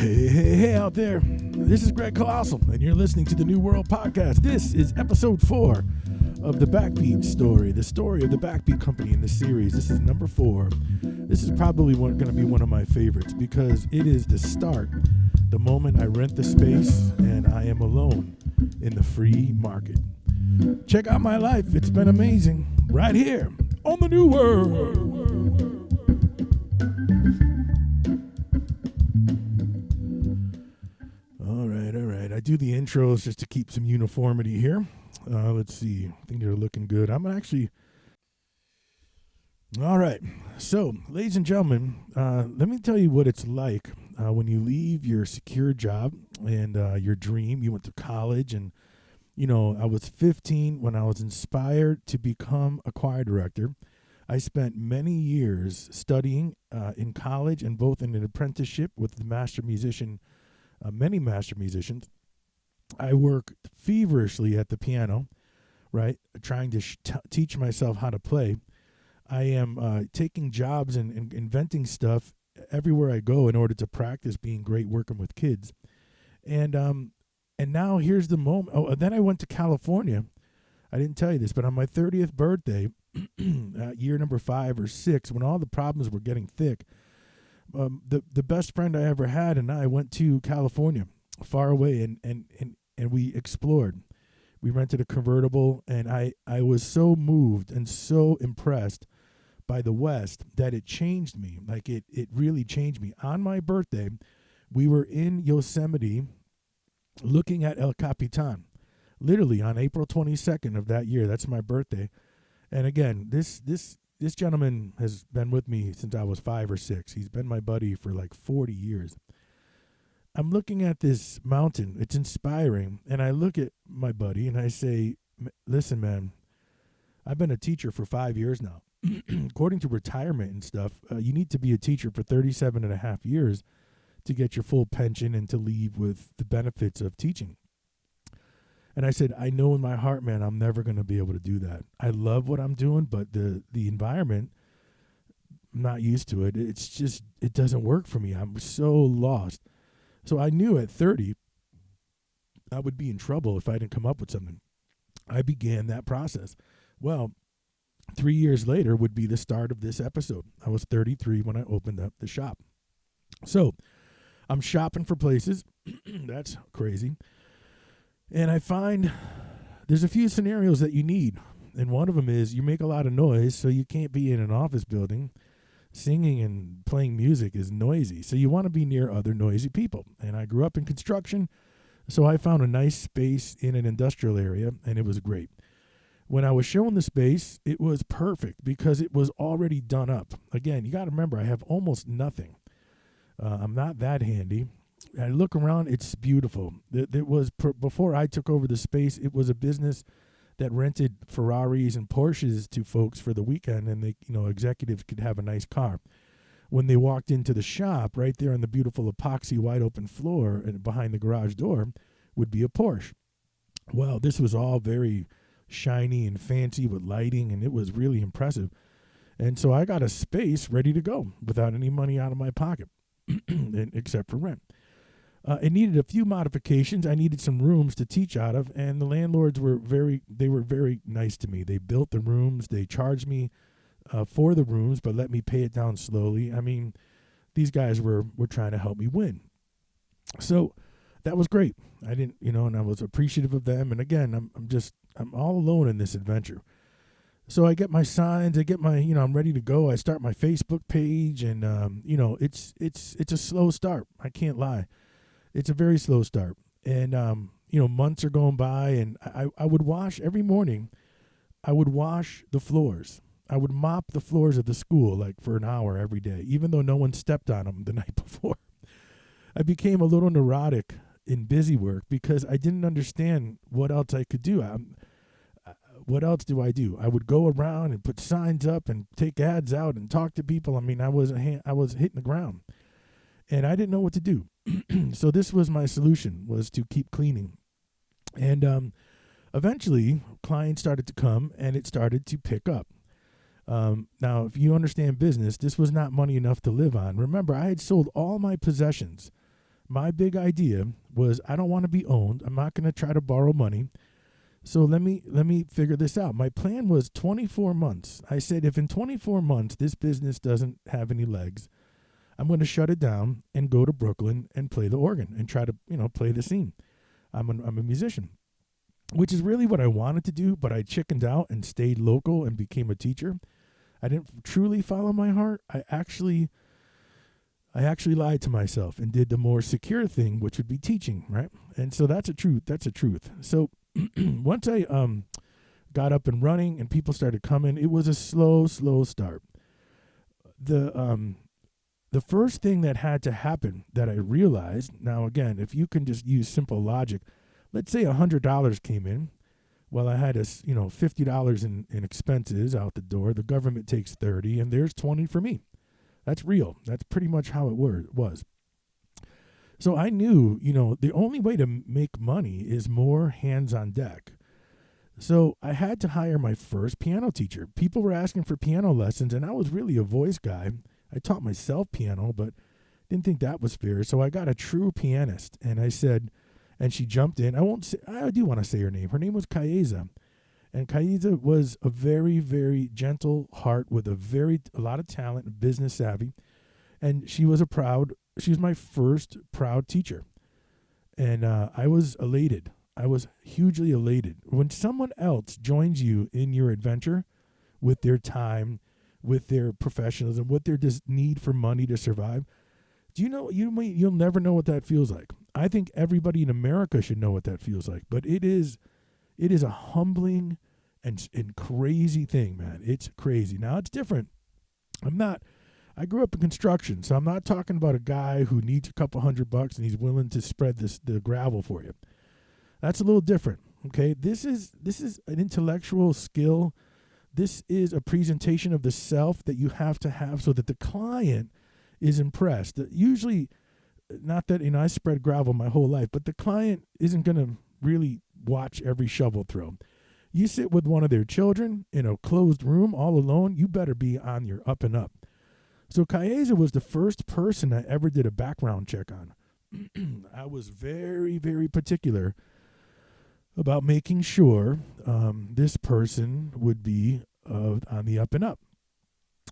Hey out there. This is Greg Colossale, and you're listening to the New World Podcast. This is episode 4 of the BackBeat story, the story of the BackBeat company in this series. This is number 4. This is probably going to be one of my favorites because it is the start, the moment I rent the space and I am alone in the free market. Check out my life. It's been amazing. Right here on the New World. All right. I do the intros just to keep some uniformity here. Let's see. I think they're looking good. All right. So, ladies and gentlemen, let me tell you what it's like when you leave your secure job and your dream. You went to college and, I was 15 when I was inspired to become a choir director. I spent many years studying in college and both in an apprenticeship with the many master musicians. I worked feverishly at the piano, right, trying to teach myself how to play. I am taking jobs and inventing stuff everywhere I go in order to practice being great working with kids. And now here's the moment. Oh, and then I went to California. I didn't tell you this, but on my 30th birthday, year number 5 or 6, when all the problems were getting thick, the best friend I ever had and I went to California, far away, and we explored. We rented a convertible, and I was so moved and so impressed by the West that it changed me. Like it really changed me. On my birthday, we were in Yosemite looking at El Capitan, literally on April 22nd of that year. That's my birthday. And again, this gentleman has been with me since I was 5 or 6. He's been my buddy for like 40 years. I'm looking at this mountain. It's inspiring. And I look at my buddy and I say, listen, man, I've been a teacher for 5 years now. According to retirement and stuff, you need to be a teacher for 37 and a half years to get your full pension and to leave with the benefits of teaching. And I said, I know in my heart, man, I'm never going to be able to do that. I love what I'm doing, but the environment, I'm not used to it. It's just, it doesn't work for me. I'm so lost. So I knew at 30, I would be in trouble if I didn't come up with something. I began that process. Well, 3 years later would be the start of this episode. I was 33 when I opened up the shop. So I'm shopping for places. That's crazy. And I find there's a few scenarios that you need. And one of them is you make a lot of noise, so you can't be in an office building. Singing and playing music is noisy, so you want to be near other noisy people. And I grew up in construction, so I found a nice space in an industrial area, and it was great. When I was shown the space, it was perfect because it was already done up. Again, you got to remember, I have almost nothing. I'm not that handy. I look around, it's beautiful. It was before I took over the space, it was a business that rented Ferraris and Porsches to folks for the weekend, and they, executives could have a nice car. When they walked into the shop, right there on the beautiful epoxy wide open floor and behind the garage door would be a Porsche. Well, this was all very shiny and fancy with lighting, and it was really impressive. And so I got a space ready to go without any money out of my pocket, except for rent. It needed a few modifications. I needed some rooms to teach out of, and the landlords were very nice to me. They built the rooms. They charged me for the rooms, but let me pay it down slowly. I mean, these guys were trying to help me win. So that was great. I didn't, and I was appreciative of them. And again, I'm all alone in this adventure. So I get my signs, I get my, I'm ready to go. I start my Facebook page, and it's a slow start. I can't lie. It's a very slow start. And, months are going by, and I would wash every morning. I would wash the floors. I would mop the floors of the school like for an hour every day, even though no one stepped on them the night before. I became a little neurotic in busy work because I didn't understand what else I could do. What else do I do? I would go around and put signs up and take ads out and talk to people. I mean, I was hitting the ground, and I didn't know what to do. So this was my solution, was to keep cleaning. And eventually, clients started to come, and it started to pick up. Now, if you understand business, this was not money enough to live on. Remember, I had sold all my possessions My big idea was I don't want to be owned. I'm not going to try to borrow money. So let me figure this out. My plan was 24 months. I said if in 24 months this business doesn't have any legs, I'm going to shut it down and go to Brooklyn and play the organ and try to, play the scene. I'm a musician, which is really what I wanted to do, but I chickened out and stayed local and became a teacher. I didn't truly follow my heart. I actually lied to myself and did the more secure thing, which would be teaching, right? And so that's a truth. That's a truth. So once I got up and running and people started coming, it was a slow start. The first thing that had to happen that I realized, now again, if you can just use simple logic, let's say $100 came in. Well, I had $50 in expenses out the door. The government takes 30, and there's 20 for me. That's real. That's pretty much how it was. So I knew, the only way to make money is more hands on deck. So I had to hire my first piano teacher. People were asking for piano lessons, and I was really a voice guy. I taught myself piano, but didn't think that was fair. So I got a true pianist, and I said, and she jumped in. I do want to say her name. Her name was Kaeza. And Kaeza was a very, very gentle heart with a lot of talent and business savvy. And she was my first proud teacher. And I was elated. I was hugely elated. When someone else joins you in your adventure with their time, with their professionalism, with their need for money to survive, do you know, you'll never know what that feels like. I think everybody in America should know what that feels like. But it is a humbling and crazy thing, man. It's crazy. Now, it's different. I grew up in construction, so I'm not talking about a guy who needs a couple $100 and he's willing to spread the gravel for you. That's a little different, okay? This is an intellectual skill. This is a presentation of the self that you have to have so that the client is impressed. Usually, not that, I spread gravel my whole life, but the client isn't going to really watch every shovel throw. You sit with one of their children in a closed room all alone, you better be on your up and up. So Kaeza was the first person I ever did a background check on. I was very, very particular about making sure this person would be on the up and up.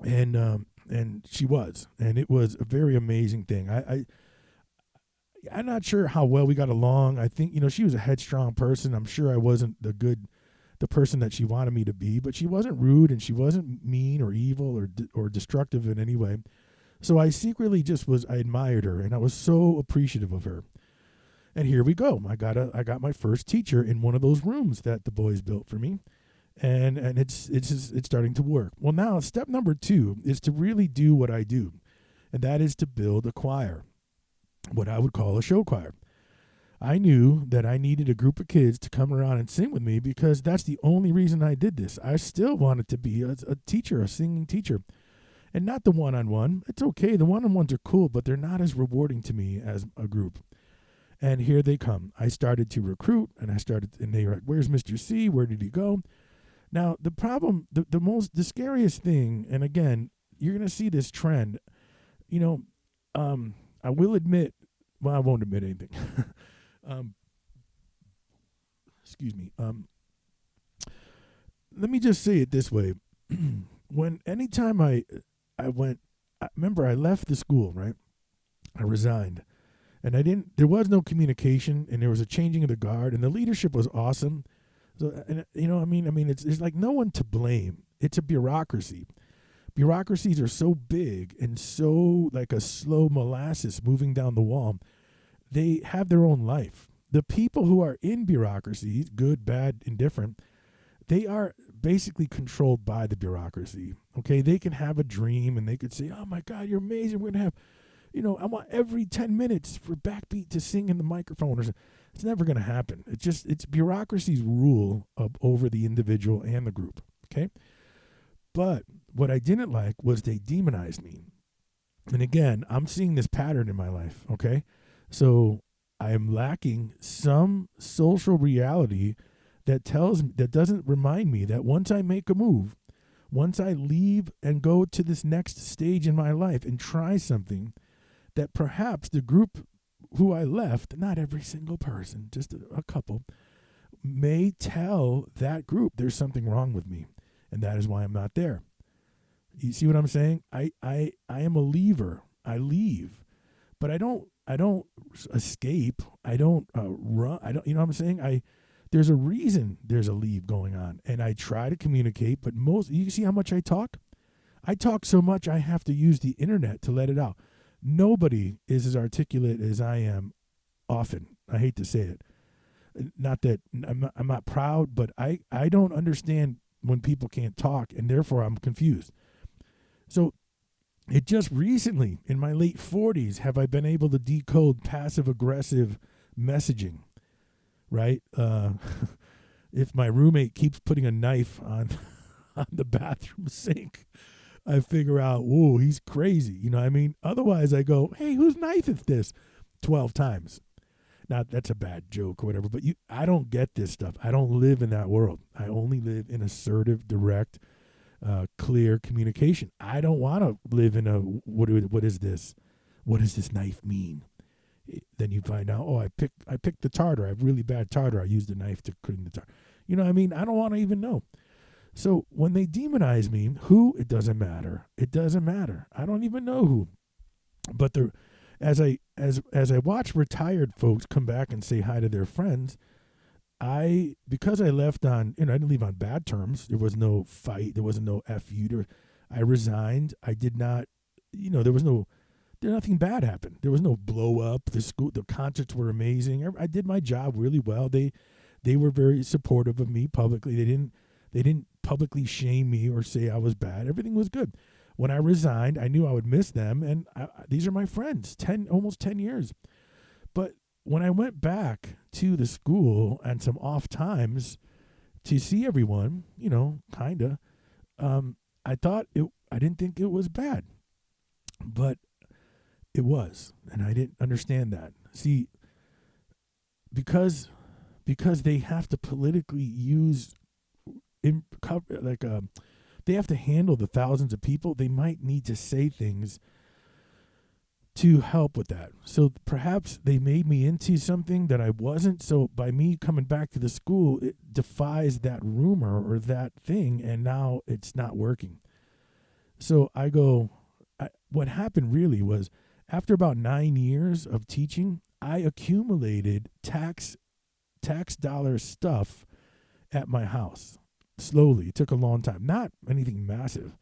And she was. And it was a very amazing thing. I'm not sure how well we got along. I think, she was a headstrong person. I'm sure I wasn't the person that she wanted me to be, but she wasn't rude and she wasn't mean or evil or destructive in any way. So I secretly I admired her and I was so appreciative of her. And here we go. I got my first teacher in one of those rooms that the boys built for me. And it's starting to work. Well, now step number 2 is to really do what I do. And that is to build a choir, what I would call a show choir. I knew that I needed a group of kids to come around and sing with me because that's the only reason I did this. I still wanted to be a teacher, a singing teacher, and not the one-on-one. It's okay. The one-on-ones are cool, but they're not as rewarding to me as a group. And here they come. I started to recruit, and they were like, "Where's Mr. C? Where did he go?" Now, the problem, the scariest thing, and again, you're going to see this trend, I will admit, well, I won't admit anything. Excuse me. Let me just say it this way. Anytime I remember I left the school, right? I resigned. And there was no communication, and there was a changing of the guard, and the leadership was awesome. So, and it's like no one to blame. It's a bureaucracy. Bureaucracies are so big and so like a slow molasses moving down the wall. They have their own life. The people who are in bureaucracies, good, bad, indifferent, they are basically controlled by the bureaucracy. Okay, they can have a dream and they could say, "Oh my God, you're amazing. We're gonna have, I want every 10 minutes for BackBeat to sing in the microphone." Or something. It's never gonna happen. It's bureaucracy's rule over the individual and the group. Okay, but what I didn't like was they demonized me. And again, I'm seeing this pattern in my life. Okay, so I am lacking some social reality that doesn't remind me that once I make a move, once I leave and go to this next stage in my life and try something, that perhaps the group who I left, not every single person, just a couple, may tell that group there's something wrong with me, and that is why I'm not there. You see what I'm saying? I am a leaver. I leave, but I don't escape. I don't run. I don't. You know what I'm saying? There's a reason there's a leave going on, and I try to communicate. But you see how much I talk? I talk so much I have to use the internet to let it out. Nobody is as articulate as I am. Often, I hate to say it. Not that I'm not proud, but I don't understand when people can't talk, and therefore I'm confused. So it just recently, in my late 40s, have I been able to decode passive-aggressive messaging, right? If my roommate keeps putting a knife on, on the bathroom sink, I figure out, whoa, he's crazy. You know what I mean? Otherwise, I go, hey, whose knife is this? 12 times. Now, that's a bad joke or whatever, but I don't get this stuff. I don't live in that world. I only live in assertive, direct, clear communication. I don't want to live in what is this? What does this knife mean? Then you find out, I picked the tartar. I have really bad tartar. I used a knife to clean the tartar. You know what I mean? I don't want to even know. So when they demonize me, it doesn't matter. It doesn't matter. I don't even know who. But as I watch retired folks come back and say hi to their friends, because I left on, I didn't leave on bad terms. There was no fight. There wasn't no FU. I resigned. I did not, nothing bad happened. There was no blow up. The concerts were amazing. I did my job really well. They were very supportive of me publicly. They didn't publicly shame me or say I was bad. Everything was good. When I resigned, I knew I would miss them, and these are my friends. Almost 10 years. But when I went back to the school and some off times to see everyone, kinda, I didn't think it was bad, but it was, and I didn't understand that. See, because they have to politically use they have to handle the thousands of people. They might need to say things to help with that. So perhaps they made me into something that I wasn't. So by me coming back to the school, it defies that rumor or that thing, and now it's not working. So what happened really was, after about 9 years of teaching, I accumulated tax dollar stuff at my house. Slowly. It took a long time. Not anything massive.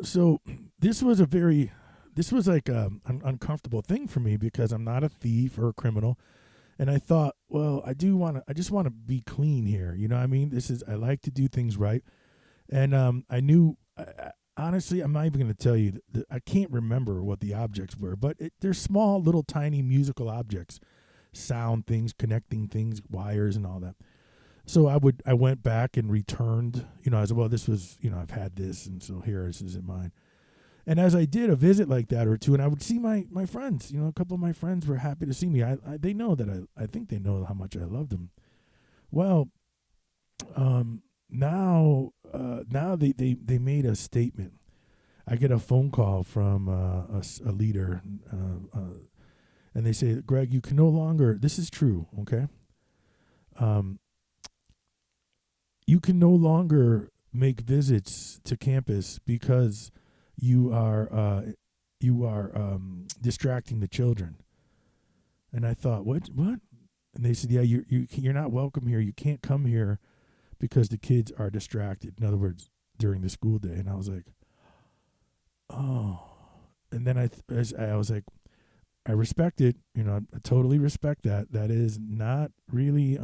So this was like an uncomfortable thing for me, because I'm not a thief or a criminal. And I thought, well, I just want to be clean here. You know what I mean? I like to do things right. And I knew, honestly, I'm not even going to tell you, I can't remember what the objects were, but they're small, little, tiny musical objects, sound things, connecting things, wires and all that. So I went back and returned, I said, well, this was, I've had this, and so here, this isn't mine. And as I did a visit like that or two, and I would see my friends, a couple of my friends were happy to see me. They know that I think they know how much I loved them. Well, now they made a statement. I get a phone call from a leader, and they say, Greg, you can no longer, this is true, okay? You can no longer make visits to campus because you are distracting the children. And I thought, what? And they said, yeah, you're not welcome here. You can't come here because the kids are distracted. In other words, during the school day. And I was like, oh. And then I was like, I respect it. I totally respect that. That is not really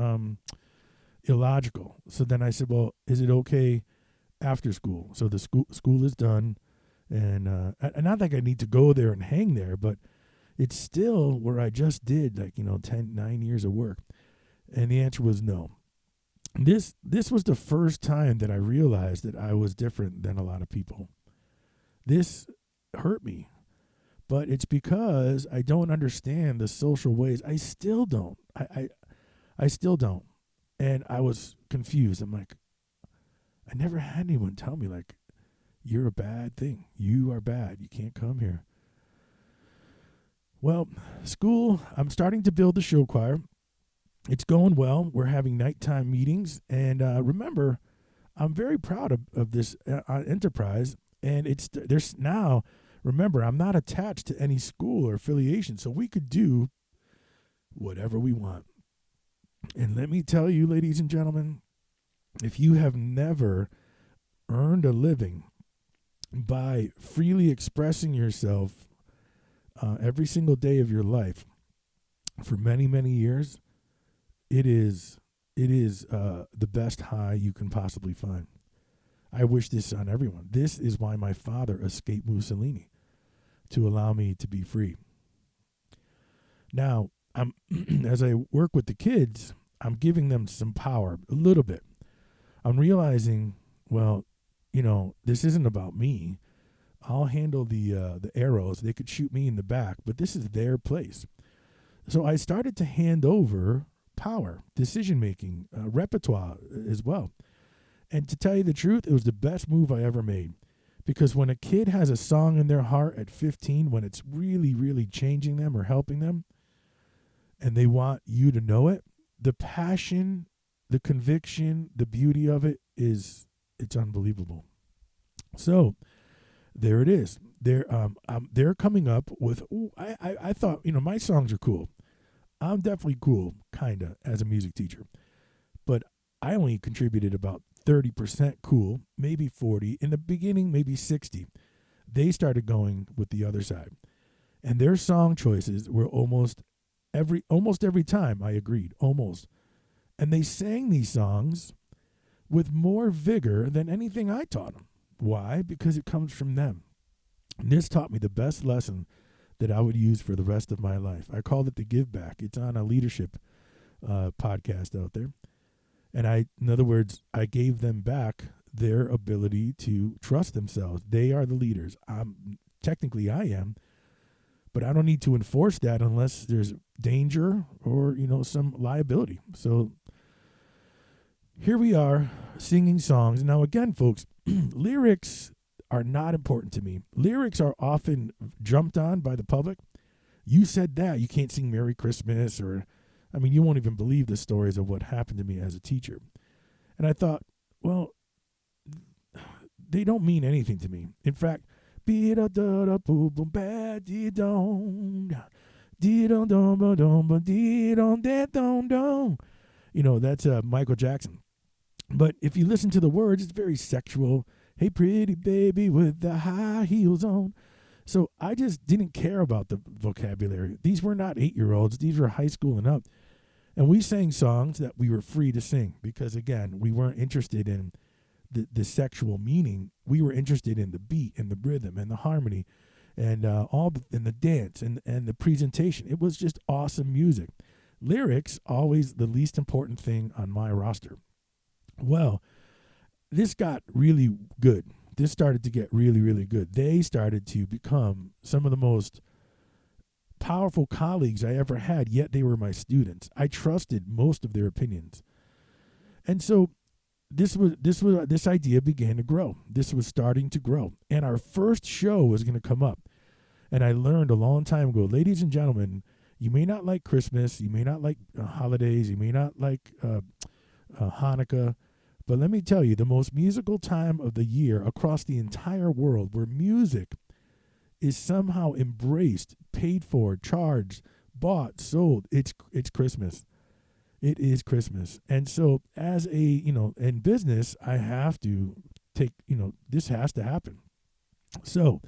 illogical. So then I said, well, is it okay after school? So the school is done, and not like I need to go there and hang there, but it's still where I just did 9 years of work. And the answer was no. This was the first time that I realized that I was different than a lot of people. This hurt me, but it's because I don't understand the social ways. I still don't. I still don't. And I was confused. I'm like, I never had anyone tell me, you're a bad thing. You are bad. You can't come here. Well, school, I'm starting to build the show choir. It's going well. We're having nighttime meetings. And remember, I'm very proud of this enterprise. And there's now, remember, I'm not attached to any school or affiliation. So we could do whatever we want. And let me tell you, ladies and gentlemen, if you have never earned a living by freely expressing yourself every single day of your life for many, many years, it is the best high you can possibly find. I wish this on everyone. This is why my father escaped Mussolini, to allow me to be free. Now, I'm as I work with the kids, I'm giving them some power, a little bit. I'm realizing, well, this isn't about me. I'll handle the arrows. They could shoot me in the back, but this is their place. So I started to hand over power, decision making, repertoire as well. And to tell you the truth, it was the best move I ever made. Because when a kid has a song in their heart at 15, when it's really, really changing them or helping them, and they want you to know it, the passion, the conviction, the beauty of it's unbelievable. So there it is. They're coming up with. I thought my songs are cool. I'm definitely cool, kinda, as a music teacher, but I only contributed about 30% cool, maybe 40 in the beginning, maybe 60. They started going with the other side, and their song choices were almost every time I agreed, almost, and they sang these songs with more vigor than anything I taught them. Why? Because it comes from them. And this taught me the best lesson that I would use for the rest of my life. I called it the Give Back. It's on a leadership podcast out there. And in other words, I gave them back their ability to trust themselves. They are the leaders. Technically I am, but I don't need to enforce that unless there's danger or, some liability. So here we are singing songs. Now, again, folks, lyrics are not important to me. Lyrics are often jumped on by the public. You said that. You can't sing Merry Christmas you won't even believe the stories of what happened to me as a teacher. And I thought, well, they don't mean anything to me. In fact, be da da da boom boom bad dee dong dee dong dong ba dong ba dee dong da dong dong. That's Michael Jackson. But if you listen to the words, it's very sexual. Hey, pretty baby with the high heels on. So I just didn't care about the vocabulary. These were not 8-year-olds. These were high school and up. And we sang songs that we were free to sing because, again, we weren't interested in the sexual meaning. We were interested in the beat and the rhythm and the harmony and and the dance and the presentation. It was just awesome music. Lyrics, always the least important thing on my roster. Well, this got really good. This started to get really, really good. They started to become some of the most powerful colleagues I ever had, yet they were my students. I trusted most of their opinions. And so this idea began to grow. This was starting to grow. And our first show was going to come up. And I learned a long time ago, ladies and gentlemen, you may not like Christmas, you may not like holidays, you may not like Hanukkah, but let me tell you, the most musical time of the year across the entire world where music is somehow embraced, paid for, charged, bought, sold, it's Christmas. It is Christmas. And so as in business, I have to take, this has to happen. So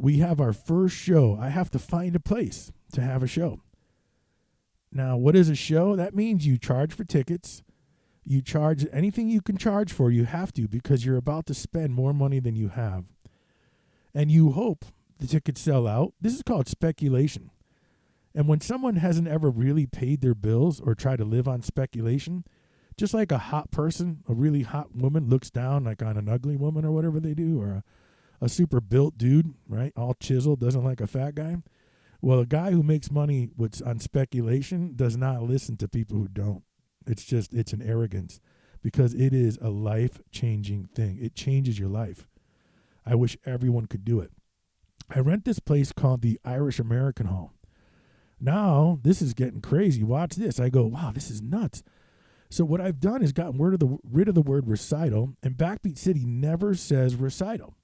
we have our first show. I have to find a place to have a show. Now, what is a show? That means you charge for tickets. You charge anything you can charge for, you have to, because you're about to spend more money than you have. And you hope the tickets sell out. This is called speculation. And when someone hasn't ever really paid their bills or tried to live on speculation, just like a hot person, a really hot woman looks down like on an ugly woman or whatever they do, or a super built dude, right, all chiseled, doesn't like a fat guy. Well, a guy who makes money on speculation does not listen to people who don't. It's an arrogance, because it is a life-changing thing. It changes your life. I wish everyone could do it. I rent this place called the Irish American Hall. Now, this is getting crazy. Watch this. I go, wow, this is nuts. So what I've done is gotten rid of the word recital, and BackBeat City never says recital.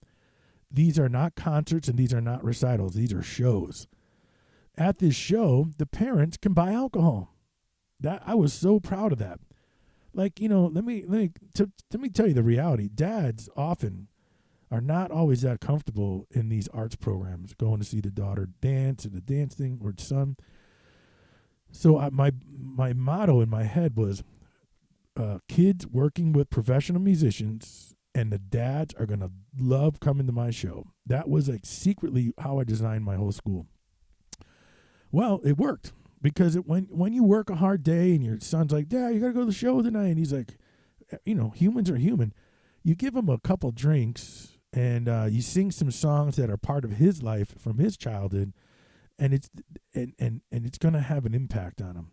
These are not concerts and these are not recitals. These are shows. At this show, the parents can buy alcohol. That I was so proud of that. Like, let me tell you the reality. Dads often are not always that comfortable in these arts programs, going to see the daughter dance at the dance thing or son. So my motto in my head was, kids working with professional musicians and the dads are going to love coming to my show. That was like secretly how I designed my whole school. Well, it worked because when you work a hard day and your son's like, Dad, you got to go to the show tonight. And he's like, humans are human. You give him a couple drinks and you sing some songs that are part of his life from his childhood, and it's going to have an impact on him.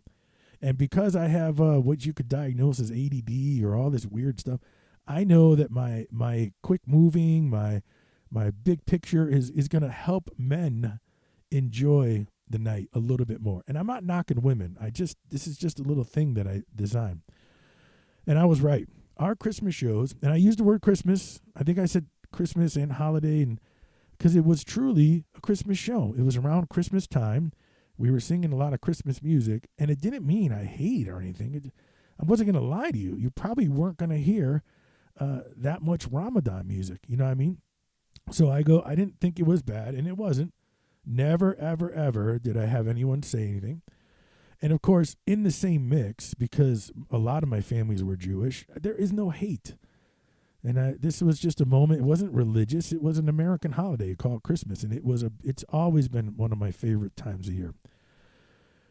And because I have what you could diagnose as ADD or all this weird stuff, I know that my quick moving, my big picture is going to help men enjoy the night a little bit more. And I'm not knocking women. This is just a little thing that I designed. And I was right. Our Christmas shows, and I used the word Christmas. I think I said Christmas and holiday, and because it was truly a Christmas show. It was around Christmas time. We were singing a lot of Christmas music, and it didn't mean I hate or anything. I wasn't going to lie to you. You probably weren't going to hear that much Ramadan music. You know what I mean? So I didn't think it was bad, and it wasn't. Never, ever, ever did I have anyone say anything. And of course, in the same mix, because a lot of my families were Jewish, there is no hate. And this was just a moment. It wasn't religious. It was an American holiday called Christmas, and it's always been one of my favorite times of year.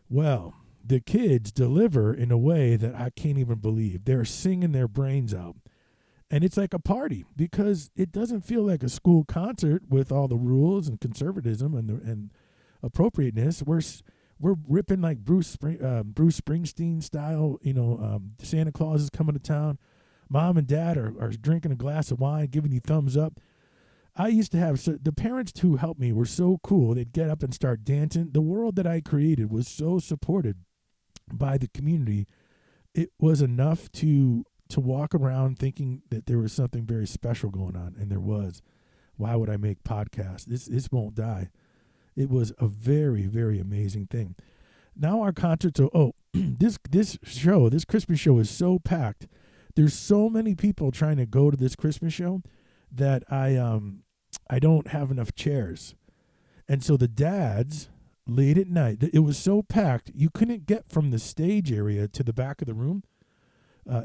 Well, the kids deliver in a way that I can't even believe. They're singing their brains out. And it's like a party because it doesn't feel like a school concert with all the rules and conservatism and appropriateness. We're ripping like Bruce Springsteen style. Santa Claus is coming to town. Mom and dad are drinking a glass of wine, giving you thumbs up. I used to have the parents who helped me were so cool. They'd get up and start dancing. The world that I created was so supported by the community. It was enough to walk around thinking that there was something very special going on, and there was. Why would I make podcasts? This won't die. It was a very, very amazing thing. Now our concerts are this Christmas show is so packed. There's so many people trying to go to this Christmas show that I don't have enough chairs. And so the dads, late at night, it was so packed you couldn't get from the stage area to the back of the room.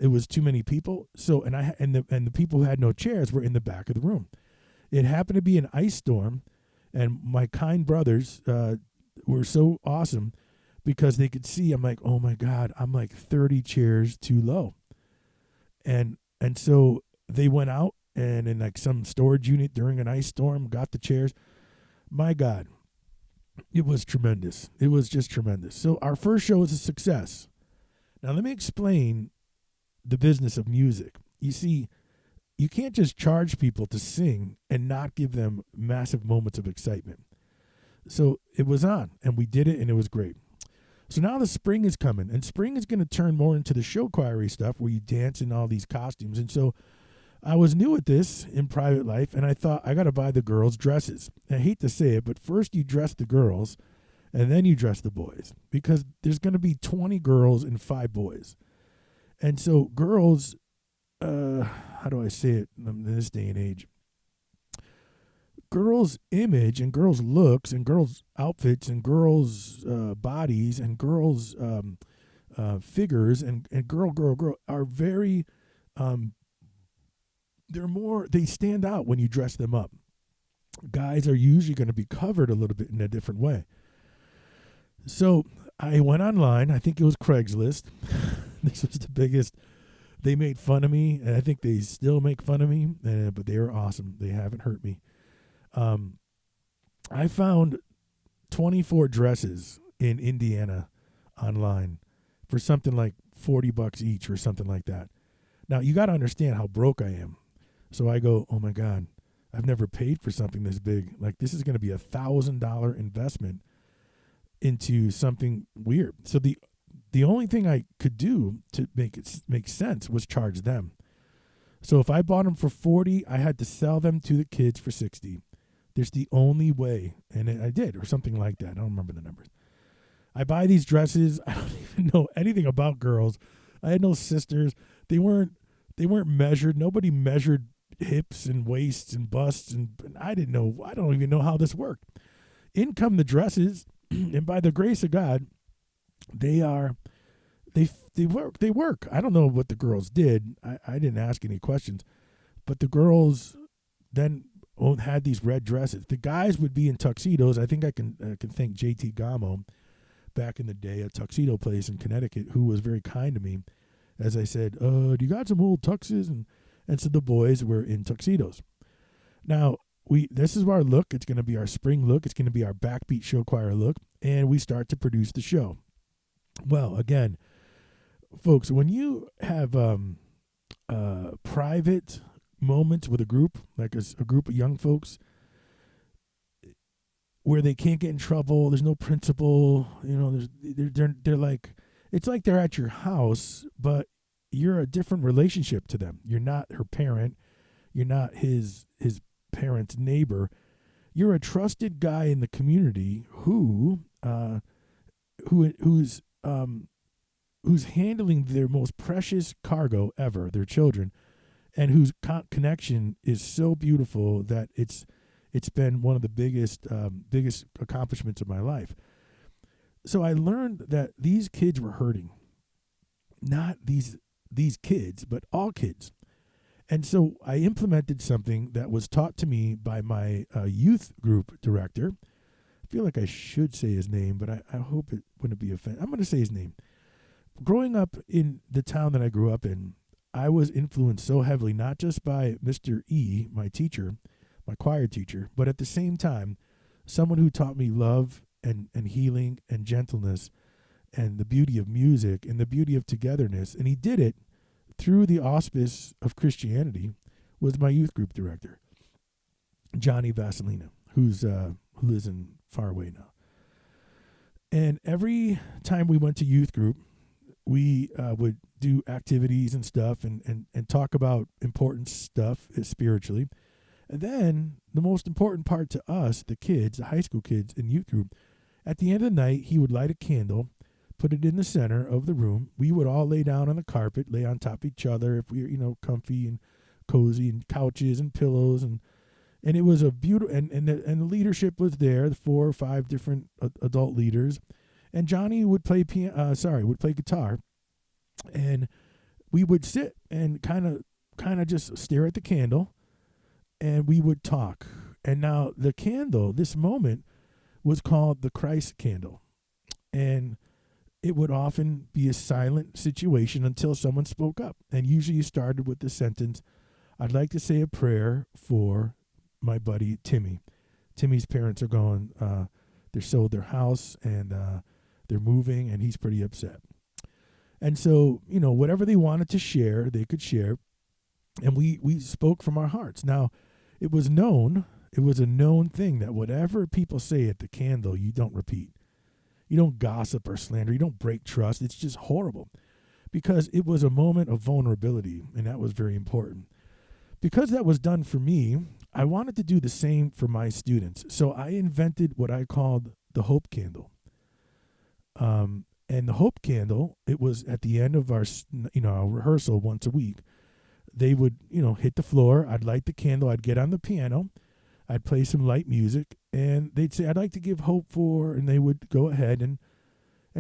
It was too many people. So and the people who had no chairs were in the back of the room. It happened to be an ice storm, and my kind brothers were so awesome because they could see. I'm like, oh my God, I'm like 30 chairs too low. And so they went out and in like some storage unit during an ice storm, got the chairs. My God, it was tremendous. It was just tremendous. So our first show was a success. Now let me explain the business of music. You see, you can't just charge people to sing and not give them massive moments of excitement. So it was on, and we did it, and it was great. So now the spring is coming, and spring is going to turn more into the show choir stuff where you dance in all these costumes. And so I was new at this in private life, and I thought I got to buy the girls dresses. I hate to say it, but first you dress the girls, and then you dress the boys, because there's going to be 20 girls and 5 boys. And so girls, how do I say it in this day and age? Girls' image and girls' looks and girls' outfits and girls' bodies and girls' figures and girl are very, they stand out when you dress them up. Guys are usually going to be covered a little bit in a different way. So I went online. I think it was Craigslist. This was the biggest. They made fun of me, and I think they still make fun of me, but they were awesome. They haven't hurt me. I found 24 dresses in Indiana online for something like $40 each or something like that. Now, you got to understand how broke I am. So I go, oh, my God, I've never paid for something this big. Like, this is going to be $1,000 investment into something weird. So the only thing I could do to make it make sense was charge them. So if I bought them for 40, I had to sell them to the kids for 60. There's the only way, and I did, or something like that. I don't remember the numbers. I buy these dresses. I don't even know anything about girls. I had no sisters. They weren't measured. Nobody measured hips and waists and busts, and I didn't know. I don't even know how this worked. In come the dresses, and by the grace of God, they work. I don't know what the girls did. I didn't ask any questions, but the girls then had these red dresses. The guys would be in tuxedos. I think I can thank JT Gamo back in the day, a tuxedo place in Connecticut, who was very kind to me. As I said, do you got some old tuxes? And so the boys were in tuxedos. Now, this is our look. It's going to be our spring look. It's going to be our Backbeat Show Choir look. And we start to produce the show. Well, again, folks, when you have private moments with a group, like a group of young folks, where they can't get in trouble, there's no principal, they're like, it's like they're at your house, but you're a different relationship to them. You're not her parent. You're not his parent's neighbor. You're a trusted guy in the community who's handling their most precious cargo ever, their children, and whose connection is so beautiful that it's been one of the biggest accomplishments of my life. So I learned that these kids were hurting. Not these kids, but all kids. And so I implemented something that was taught to me by my youth group director. I feel like I should say his name, but I hope it wouldn't be offensive. I'm going to say his name. Growing up in the town that I grew up in, I was influenced so heavily, not just by Mr. E, my teacher, my choir teacher, but at the same time, someone who taught me love and healing and gentleness and the beauty of music and the beauty of togetherness. And he did it through the auspice of Christianity, was my youth group director, Johnny Vasilina, who lives in far away now. And every time we went to youth group, we would do activities and stuff and talk about important stuff spiritually. And then the most important part to us, the kids, the high school kids in youth group, at the end of the night, he would light a candle, put it in the center of the room. We would all lay down on the carpet, lay on top of each other if we were, comfy and cozy, and couches and pillows. And it was a beautiful, and the leadership was there, the 4 or 5 different adult leaders. And Johnny would play guitar. And we would sit and kind of just stare at the candle, and we would talk. And now the candle, this moment, was called the Christ candle. And it would often be a silent situation until someone spoke up. And usually you started with the sentence, "I'd like to say a prayer for my buddy Timmy. Timmy's parents are gone. They sold their house, and they're moving, and he's pretty upset." And so, whatever they wanted to share, they could share. And we spoke from our hearts. Now, it was a known thing that whatever people say at the candle, you don't repeat. You don't gossip or slander. You don't break trust. It's just horrible, because it was a moment of vulnerability, and that was very important. Because that was done for me, I wanted to do the same for my students. So I invented what I called the Hope Candle. And the Hope Candle, it was at the end of our rehearsal once a week. They would, hit the floor. I'd light the candle. I'd get on the piano. I'd play some light music, and they'd say, "I'd like to give hope for," and they would go ahead and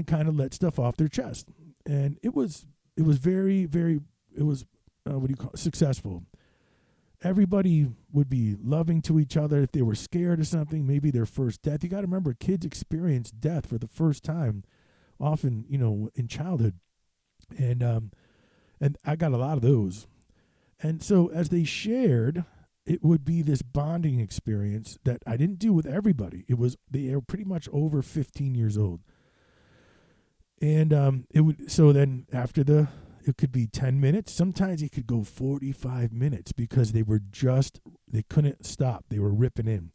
kind of let stuff off their chest. And it was very, very, successful. Everybody would be loving to each other. If they were scared of something, maybe their first death. You got to remember, kids experience death for the first time, often, in childhood. And I got a lot of those. And so as they shared, it would be this bonding experience that I didn't do with everybody. They were pretty much over 15 years old. And so then after the It could be 10 minutes. Sometimes it could go 45 minutes because they couldn't stop. They were ripping in.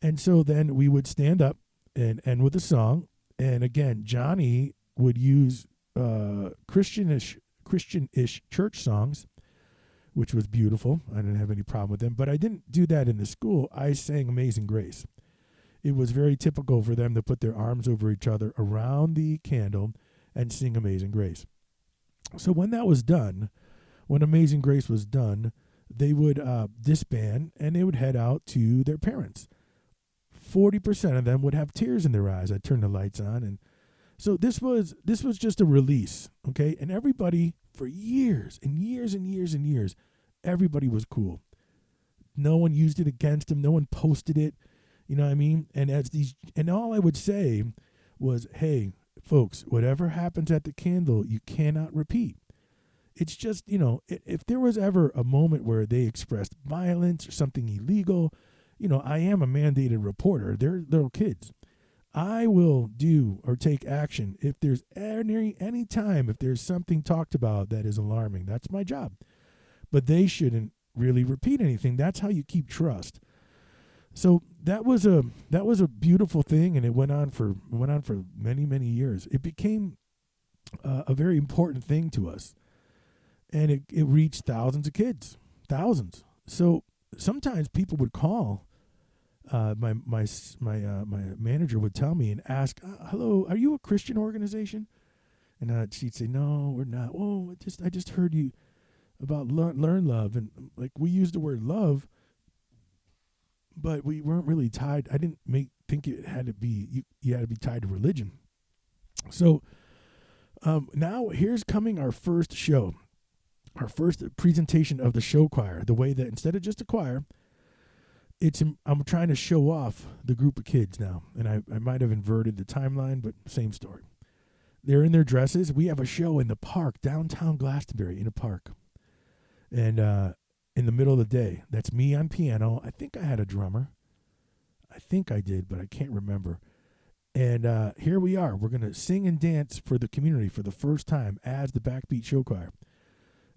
And so then we would stand up and end with a song. And again, Johnny would use Christian-ish church songs, which was beautiful. I didn't have any problem with them. But I didn't do that in the school. I sang Amazing Grace. It was very typical for them to put their arms over each other around the candle and sing Amazing Grace. So when that was done, when Amazing Grace was done, they would disband and they would head out to their parents. 40% of them would have tears in their eyes. I'd turn the lights on, and so this was just a release, okay? And everybody, for years and years and years and years, everybody was cool. No one used it against them. No one posted it. You know what I mean? And all I would say was, hey, folks, whatever happens at the candle, you cannot repeat. It's just, if there was ever a moment where they expressed violence or something illegal, I am a mandated reporter. They're little kids. I will do or take action if there's any time, if there's something talked about that is alarming. That's my job. But they shouldn't really repeat anything. That's how you keep trust. So that was a beautiful thing, and it went on for many, many years. It became a very important thing to us, and it reached thousands of kids, thousands. So sometimes people would call. My manager would tell me and ask, "Hello, are you a Christian organization?" And she'd say, "No, we're not." "Oh, I just heard you about learn love," and like we used the word love, but we weren't really tied. I didn't think it had to be you had to be tied to religion. So now here's coming our first show, our first presentation of the show choir. The way that instead of just a choir, I'm trying to show off the group of kids now, and I might have inverted the timeline, but same story. They're in their dresses. We have a show in the park, downtown Glastonbury, in a park, and in the middle of the day. That's me on piano. I think I had a drummer. I think I did, but I can't remember. And here we are. We're going to sing and dance for the community for the first time as the BackBeat Show Choir,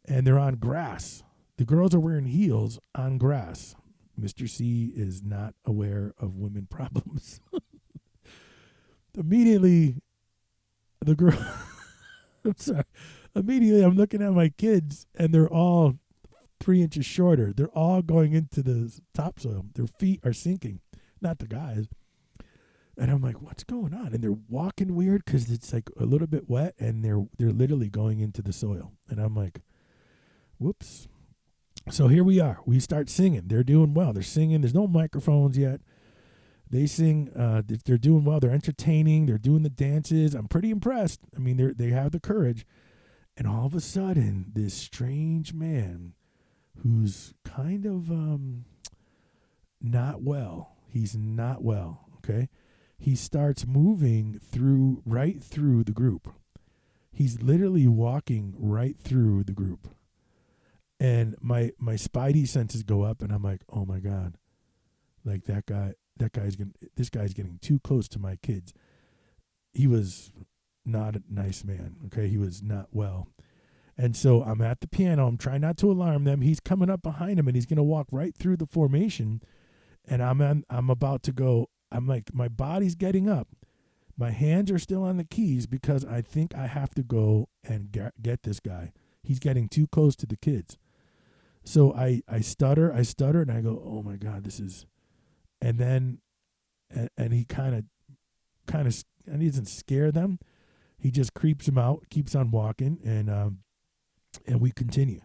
and they're on grass. The girls are wearing heels on grass. Mr. C is not aware of women problems. Immediately, the girl, I'm sorry. Immediately, I'm looking at my kids, and they're all 3 inches shorter. They're all going into the topsoil. Their feet are sinking, not the guys. And I'm like, what's going on? And they're walking weird because it's like a little bit wet, and they're literally going into the soil. And I'm like, whoops. So here we are. We start singing. They're doing well. They're singing. There's no microphones yet. They sing. They're doing well. They're entertaining. They're doing the dances. I'm pretty impressed. I mean, they have the courage. And all of a sudden, this strange man who's kind of not well. He's not well, okay? He starts moving right through the group. He's literally walking right through the group. And my spidey senses go up, and I'm like, oh my God, like this guy's getting too close to my kids. He was not a nice man, okay? He was not well. And so I'm at the piano. I'm trying not to alarm them. He's coming up behind him, and he's going to walk right through the formation. And I'm about to go. I'm like, my body's getting up. My hands are still on the keys because I think I have to go and get this guy. He's getting too close to the kids. So I stutter, and I go, oh my God, this is, and then, and he kind of, and he doesn't scare them. He just creeps them out, keeps on walking, and we continue.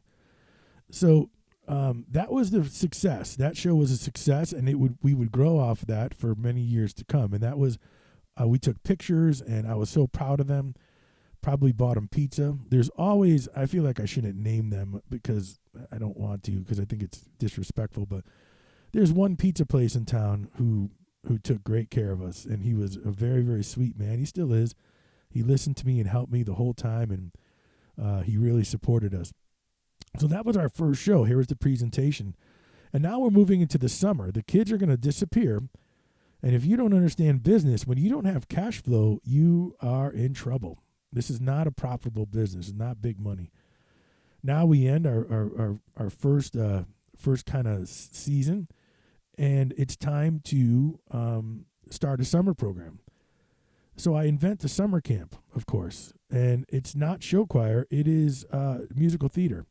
So that was the success. That show was a success, and we would grow off of that for many years to come. And that was, we took pictures, and I was so proud of them. Probably bought them pizza. There's always, I feel like I shouldn't name them because I don't want to, because I think it's disrespectful, but there's one pizza place in town who took great care of us, and he was a very, very sweet man. He still is. He listened to me and helped me the whole time, and he really supported us. So that was our first show. Here was the presentation. And now we're moving into the summer. The kids are going to disappear, and if you don't understand business, when you don't have cash flow, you are in trouble. This is not a profitable business. It's not big money. Now we end our first kind of season, and it's time to start a summer program. So I invent a summer camp, of course, and it's not show choir. It is musical theater.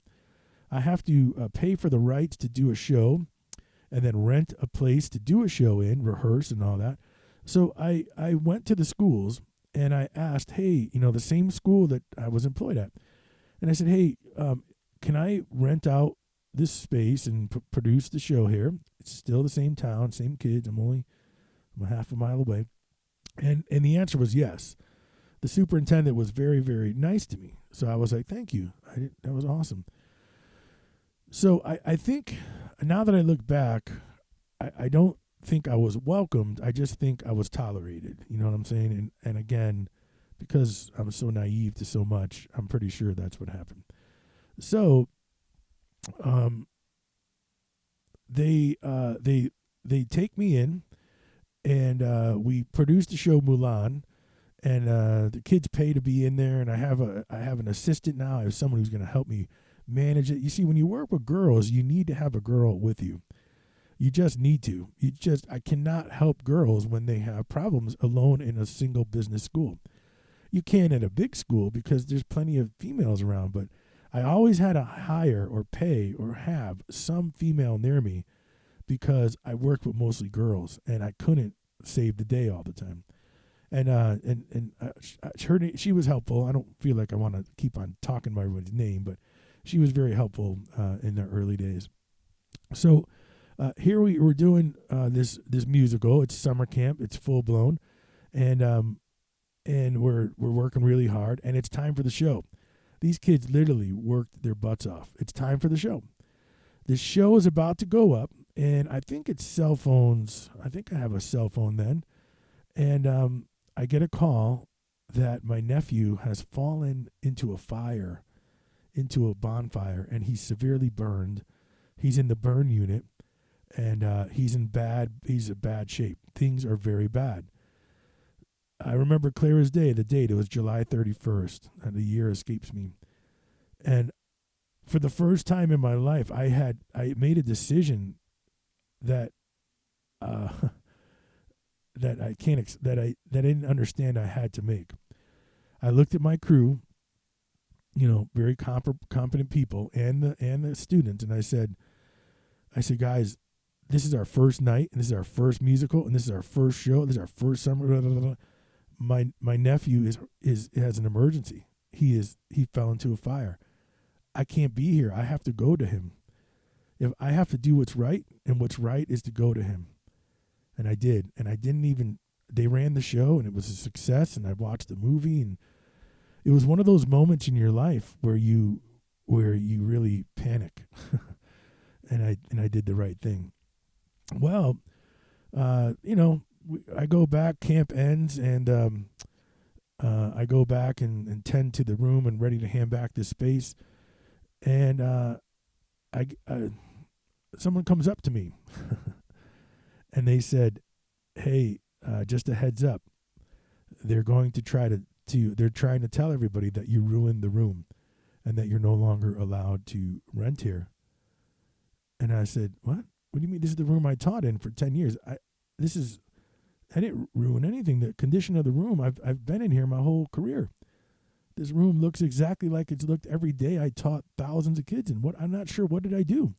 I have to pay for the rights to do a show, and then rent a place to do a show in, rehearse, and all that. So I went to the schools and I asked, hey, the same school that I was employed at, and I said, hey, can I rent out this space and produce the show here? It's still the same town, same kids. I'm a half a mile away. And the answer was yes. The superintendent was very, very nice to me. So I was like, thank you. That was awesome. So I think now that I look back, I don't think I was welcomed. I just think I was tolerated. You know what I'm saying? And again, because I'm so naive to so much, I'm pretty sure that's what happened. So they take me in, and we produced the show Mulan, and the kids pay to be in there, and I have an assistant now. I have someone who's going to help me manage it. You see, when you work with girls, you need to have a girl with you. You just need to. I cannot help girls when they have problems alone in a single business school. You can at a big school because there's plenty of females around, but I always had to hire or pay or have some female near me because I worked with mostly girls and I couldn't save the day all the time. And she was helpful. I don't feel like I want to keep on talking about everyone's name, but she was very helpful in the early days. So here we were doing this musical. It's summer camp. It's full blown, and we're working really hard. And it's time for the show. These kids literally worked their butts off. It's time for the show. The show is about to go up, and I think it's cell phones. I think I have a cell phone then, and I get a call that my nephew has fallen into a fire, into a bonfire, and he's severely burned. He's in the burn unit, and he's in bad shape. Things are very bad. I remember clear as day the date. It was July 31st, and the year escapes me. And for the first time in my life, I made a decision that that I didn't understand I had to make. I looked at my crew, very competent people, and the students, and I said, guys, this is our first night, and this is our first musical, and this is our first show, this is our first summer. Blah, blah, blah. My nephew has an emergency. He fell into a fire. I can't be here. I have to go to him. If I have to do what's right, and what's right is to go to him. And I did. And they ran the show, and it was a success, and I watched the movie, and it was one of those moments in your life where you really panic. and I did the right thing. Well, I go back, camp ends, and I go back and tend to the room and ready to hand back this space. And someone comes up to me and they said, hey, just a heads up, they're going to they're trying to tell everybody that you ruined the room and that you're no longer allowed to rent here. And I said, what? What do you mean? This is the room I taught in for 10 years. I didn't ruin anything. The condition of the room, I've been in here my whole career. This room looks exactly like it's looked every day I taught thousands of kids in. I'm not sure, what did I do?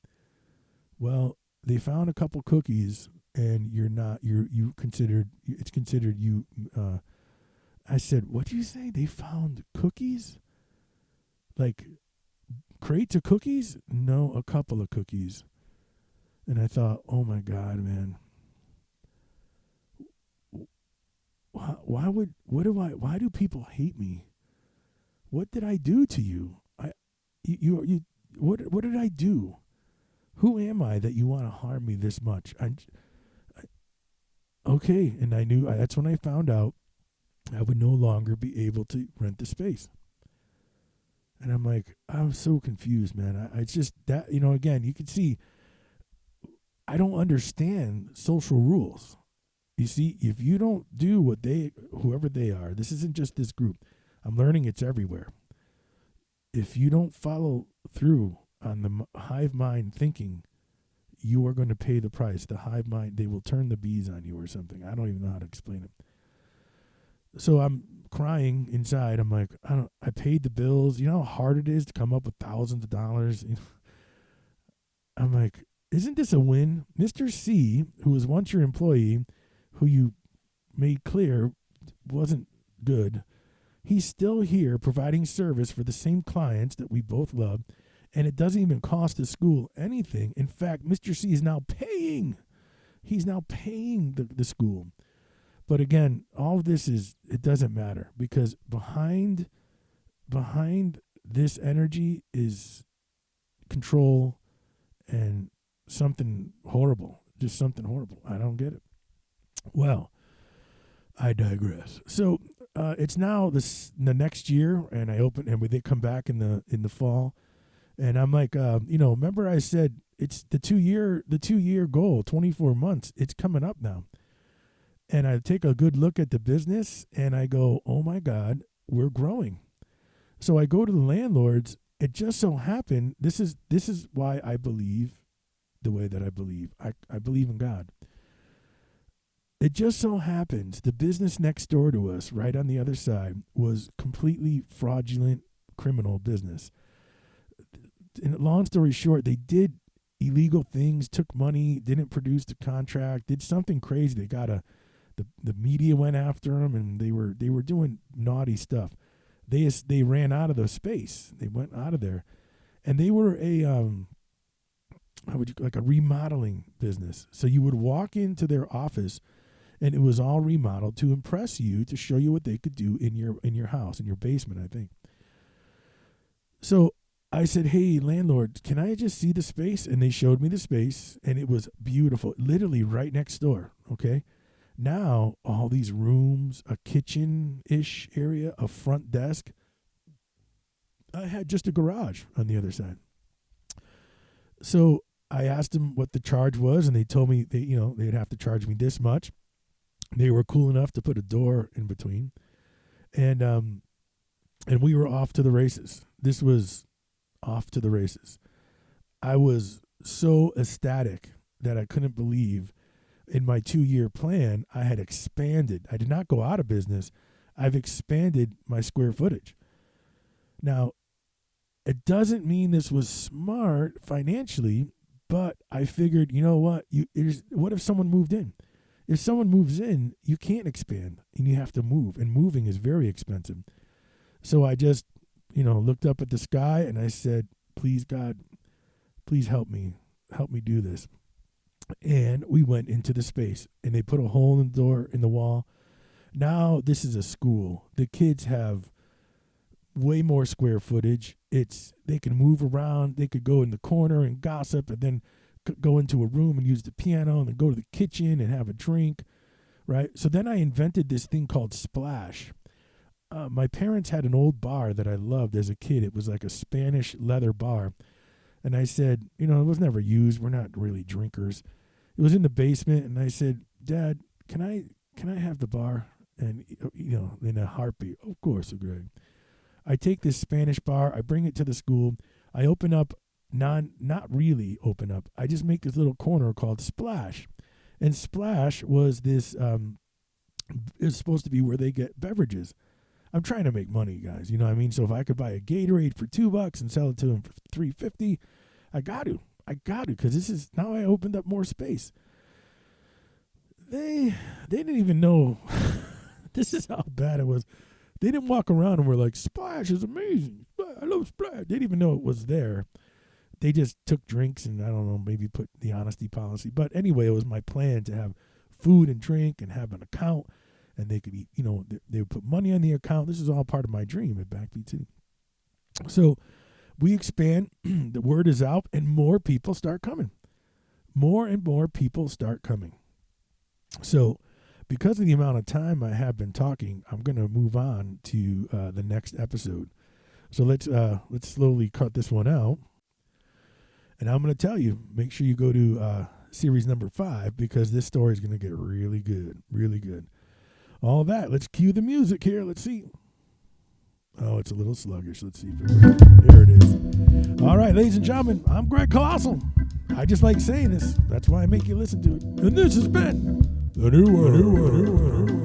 Well, they found a couple cookies, and it's considered you. I said, what did you say? They found cookies? Like crates of cookies? No, a couple of cookies. And I thought, oh my God, man. Why do people hate me? What did I do to you? What did I do? Who am I that you want to harm me this much? Okay, and I knew that's when I found out I would no longer be able to rent the space. And I'm like, I'm so confused, man. It's just that, again, you can see I don't understand social rules. You see, if you don't do whoever they are, this isn't just this group. I'm learning it's everywhere. If you don't follow through on the hive mind thinking, you are going to pay the price. The hive mind, they will turn the bees on you or something. I don't even know how to explain it. So I'm crying inside. I'm like, I paid the bills. You know how hard it is to come up with thousands of dollars? I'm like, isn't this a win? Mr. C, who was once your employee, who you made clear wasn't good, he's still here providing service for the same clients that we both love, and it doesn't even cost the school anything. In fact, Mr. C is now paying. He's now paying the school. But again, all of this it doesn't matter, because behind this energy is control and something horrible, just something horrible. I don't get it. Well, I digress. So it's now the next year, and they come back in the fall, and I'm like, remember I said it's the 2-year goal, 24 months. It's coming up now, and I take a good look at the business, and I go, oh my God, we're growing. So I go to the landlords. It just so happened, this is why I believe the way that I believe. I believe in God. It just so happens the business next door to us, right on the other side, was completely fraudulent criminal business. And long story short, they did illegal things, took money, didn't produce the contract, did something crazy. They got the media went after them, and they were doing naughty stuff. They ran out of the space. They went out of there, and they were like a remodeling business. So you would walk into their office, and it was all remodeled to impress you, to show you what they could do in your house, in your basement, I think. So I said, hey, landlord, can I just see the space? And they showed me the space, and it was beautiful, literally right next door. Okay. Now, all these rooms, a kitchen-ish area, a front desk. I had just a garage on the other side. So I asked them what the charge was, and they told me they'd have to charge me this much. They were cool enough to put a door in between, and we were off to the races. This was off to the races. I was so ecstatic that I couldn't believe. In my 2-year plan, I had expanded. I did not go out of business. I've expanded my square footage. Now, it doesn't mean this was smart financially, but I figured, you know what? What if someone moved in? If someone moves in, you can't expand, and you have to move, and moving is very expensive. So I just, looked up at the sky, and I said, please, God, please help me do this. And we went into the space, and they put a hole in the door, in the wall. Now this is a school. The kids have way more square footage. They can move around. They could go in the corner and gossip, and then go into a room and use the piano, and then go to the kitchen and have a drink, right? So then I invented this thing called Splash. My parents had an old bar that I loved as a kid. It was like a Spanish leather bar. And I said, it was never used. We're not really drinkers. It was in the basement, and I said, Dad, can I have the bar? And, in a heartbeat, of course, Greg. I take this Spanish bar, I bring it to the school, I open up, not really open up, I just make this little corner called Splash. And Splash was this, it's supposed to be where they get beverages. I'm trying to make money, guys, you know what I mean? So if I could buy a Gatorade for $2 and sell it to them for $3.50, I got to, because now I opened up more space. They didn't even know. This is how bad it was. They didn't walk around and were like, Splash is amazing. I love Splash. They didn't even know it was there. They just took drinks and, I don't know, maybe put the honesty policy. But anyway, it was my plan to have food and drink and have an account, and they could eat, they would put money on the account. This is all part of my dream at BackBeat City. So we expand, the word is out, and more people start coming. More and more people start coming. So because of the amount of time I have been talking, I'm going to move on to the next episode. So let's slowly cut this one out. And I'm going to tell you, make sure you go to series number 5, because this story is going to get really good, really good. All that. Let's cue the music here. Let's see. Oh, it's a little sluggish. Let's see if it works. There it is. All right, ladies and gentlemen, I'm Greg Colossale. I just like saying this. That's why I make you listen to it. And this has been the new one.